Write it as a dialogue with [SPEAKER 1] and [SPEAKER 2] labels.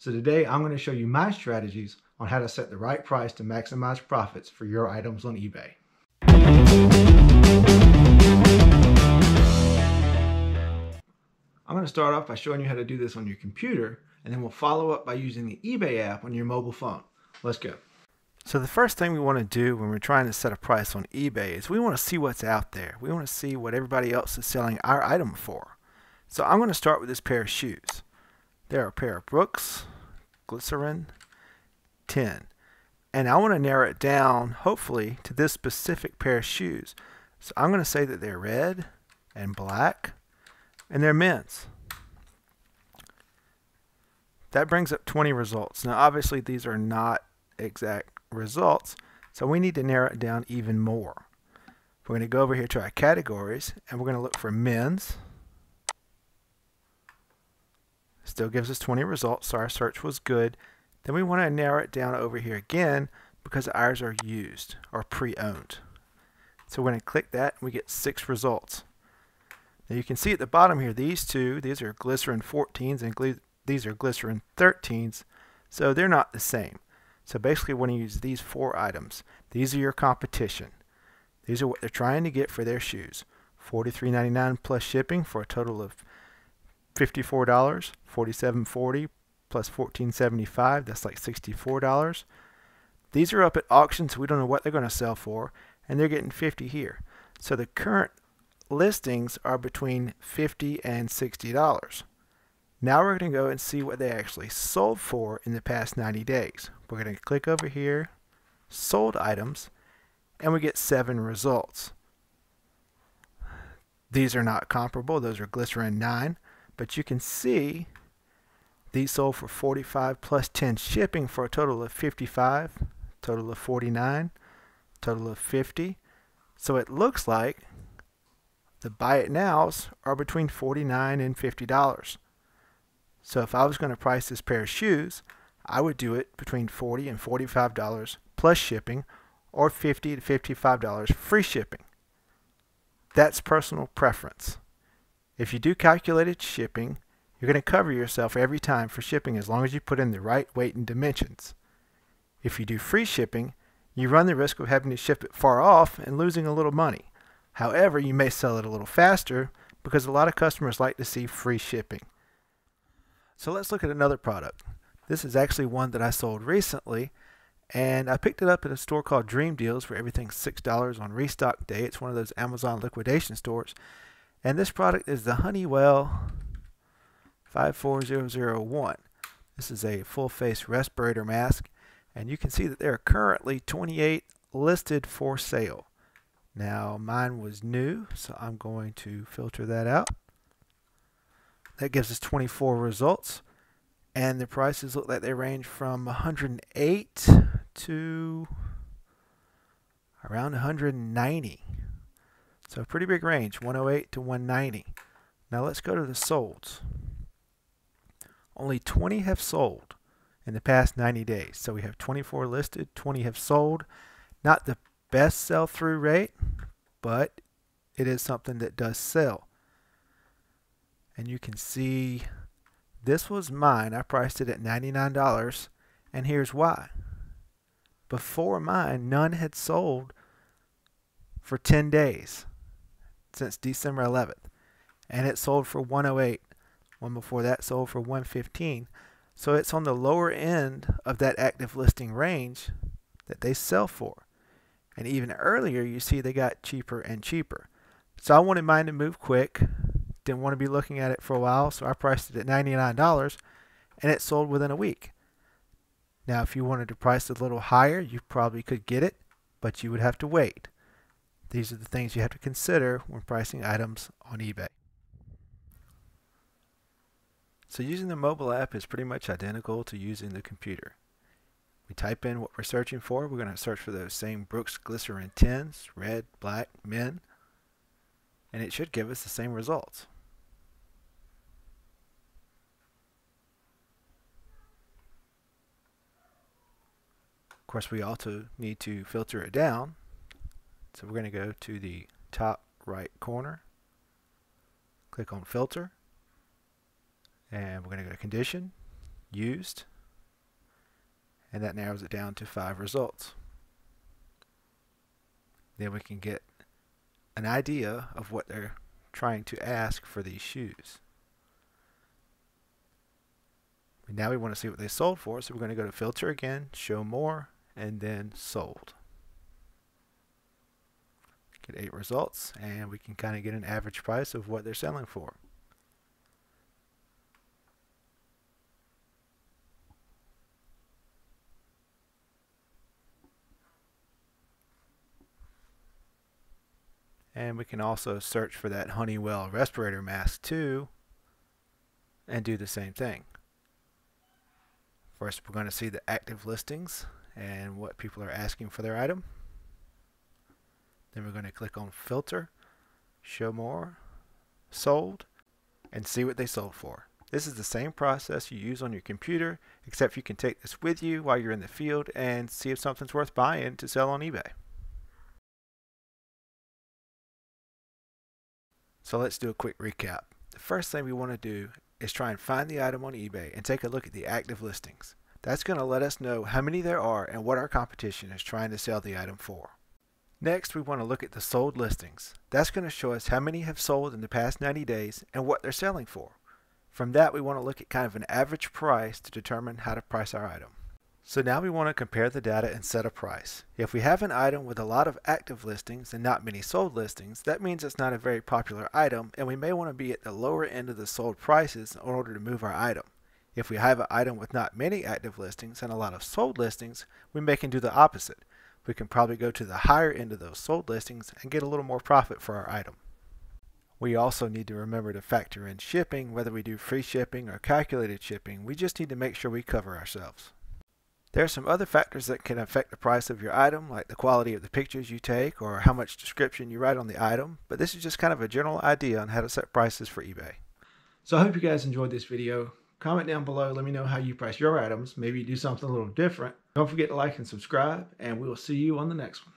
[SPEAKER 1] So today I'm going to show you my strategies on how to set the right price to maximize profits for your items on eBay. I'm going to start off by showing you how to do this on your computer, and then we'll follow up by using the eBay app on your mobile phone. Let's go. So the first thing we want to do when we're trying to set a price on eBay is we want to see what's out there. We want to see what everybody else is selling our item for. So I'm going to start with this pair of shoes. They're a pair of Brooks Glycerin 10. And I want to narrow it down, hopefully, to this specific pair of shoes. So I'm going to say that they're red and black, and they're men's. That brings up 20 results. Now, obviously, these are not exact results, so we need to narrow it down even more. We're going to go over here to our categories, and we're going to look for men's. Still gives us 20 results, so our search was good. Then we want to narrow it down over here again because ours are used or pre-owned. So we're going to click that, and we get 6 results. Now you can see at the bottom here, these are Glycerin 14s and these are Glycerin 13s, so they're not the same. So basically, when you use these 4 items, these are your competition. These are what they're trying to get for their shoes. $43.99 plus shipping for a total of $54. $47.40 plus $14.75. That's like $64. These are up at auction, so we don't know what they're going to sell for, and they're getting $50 here. So the current listings are between $50 and $60. Now we're going to go and see what they actually sold for in the past 90 days. We're going to click over here, sold items, and we get 7 results. These are not comparable. Those are Glycerin 9, but you can see these sold for $45 plus 10 shipping for a total of $55, total of $49, total of $50. So it looks like the buy it nows are between $49 and $50. So if I was going to price this pair of shoes, I would do it between $40 and $45 plus shipping, or $50 to $55 free shipping. That's personal preference. If you do calculated shipping, you're going to cover yourself every time for shipping as long as you put in the right weight and dimensions. If you do free shipping, you run the risk of having to ship it far off and losing a little money. However, you may sell it a little faster because a lot of customers like to see free shipping. So let's look at another product. This is actually one that I sold recently, and I picked it up at a store called Dream Deals where everything's $6 on restock day. It's one of those Amazon liquidation stores. And this product is the Honeywell 54001. This is a full face respirator mask, and you can see that there are currently 28 listed for sale. Now mine was new, so I'm going to filter that out. That gives us 24 results, and the prices look like they range from $108 to around $190. So a pretty big range, $108 to $190. Now let's go to the solds. Only 20 have sold in the past 90 days. So we have 24 listed, 20 have sold. Not the best sell-through rate, but it is something that does sell. And you can see this was mine. I priced it at $99, and here's why. Before mine, none had sold for 10 days since December 11th, and it sold for $108. One before that sold for $115. So it's on the lower end of that active listing range that they sell for. And even earlier, you see they got cheaper and cheaper. So I wanted mine to move quick. Didn't want to be looking at it for a while, so I priced it at $99, and it sold within a week. Now, if you wanted to price it a little higher, you probably could get it, but you would have to wait. These are the things you have to consider when pricing items on eBay. So using the mobile app is pretty much identical to using the computer. We type in what we're searching for. We're going to search for those same Brooks Glycerin 10s, red, black, men, and it should give us the same results. Of course, we also need to filter it down. So we're going to go to the top right corner, click on filter, and we're going to go to condition, used, and that narrows it down to 5 results. Then we can get an idea of what they're trying to ask for these shoes. And now we want to see what they sold for, so we're going to go to Filter again, Show More, and then Sold. Get 8 results, and we can kind of get an average price of what they're selling for. And we can also search for that Honeywell respirator mask too, and do the same thing. First, we're going to see the active listings and what people are asking for their item. Then we're going to click on Filter, Show More, Sold, and see what they sold for. This is the same process you use on your computer, except you can take this with you while you're in the field and see if something's worth buying to sell on eBay. So let's do a quick recap. The first thing we want to do is try and find the item on eBay and take a look at the active listings. That's going to let us know how many there are and what our competition is trying to sell the item for. Next, we want to look at the sold listings. That's going to show us how many have sold in the past 90 days and what they're selling for. From that, we want to look at kind of an average price to determine how to price our item. So now we want to compare the data and set a price. If we have an item with a lot of active listings and not many sold listings, that means it's not a very popular item, and we may want to be at the lower end of the sold prices in order to move our item. If we have an item with not many active listings and a lot of sold listings, we may can do the opposite. We can probably go to the higher end of those sold listings and get a little more profit for our item. We also need to remember to factor in shipping, whether we do free shipping or calculated shipping. We just need to make sure we cover ourselves. There are some other factors that can affect the price of your item, like the quality of the pictures you take or how much description you write on the item, but this is just kind of a general idea on how to set prices for eBay. So I hope you guys enjoyed this video. Comment down below, let me know how you price your items. Maybe do something a little different. Don't forget to like and subscribe, and we will see you on the next one.